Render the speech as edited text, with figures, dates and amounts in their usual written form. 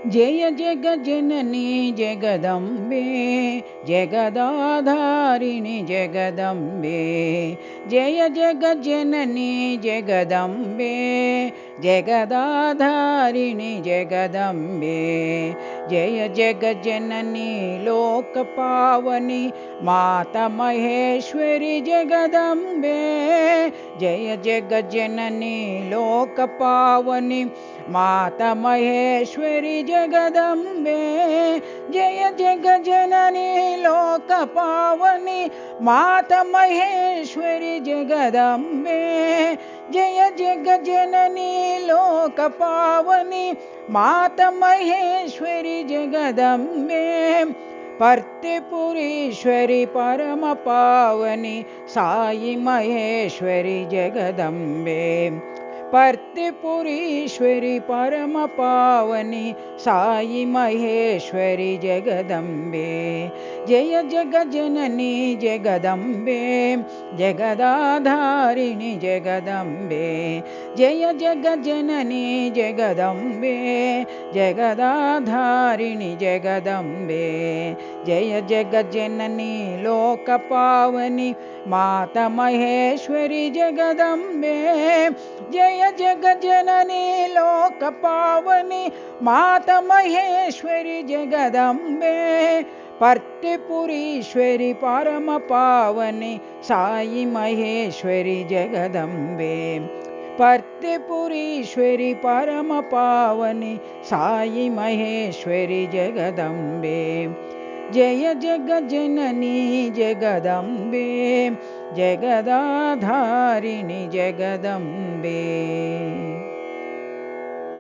जय जगज्जननी जगदम्बे जगदाधारिणि जगदम्बे जय जगज्जननी जगदम्बे जगदाधारिणि जगदम्बे जय जगज्जननी लोकपावनि माता महेश्वरि जगदम्बे जय जगज्जननी लोकपावनि माता महेश्वरि जगदम्बे जय जगज्जननी लोकपावनि माता महेश्वरि जगदम्बे जय जगज्जननी लोकपावनि माता महेश्वरि जगदम्बे पर्तिपुरीश्वरि परमपावनि साई महेश्वरि जगदम्बे पर्तिपुरीश्वरि परमपावनि साई महेश्वरि जगदम्बे जय जगज्जननी जगदम्बे जगदाधारिणि जगदम्बे जय जगज्जननी जगदम्बे जगदाधारिणि जगदम्बे जय जगज्जननी लोकपावनि माता महेश्वरि जगदम्बे जय जगज्जननी लोकपावनि माता महेश्वरि जगदम्बे पर्तिपुरीश्वरि परमपावनि साई महेश्वरि जगदम्बे पर्तिपुरीश्वरि परमपावनि साई महेश्वरि जगदम्बे जय जगज्जननी जगदम्बे जगदाधारिणि जगदम्बे।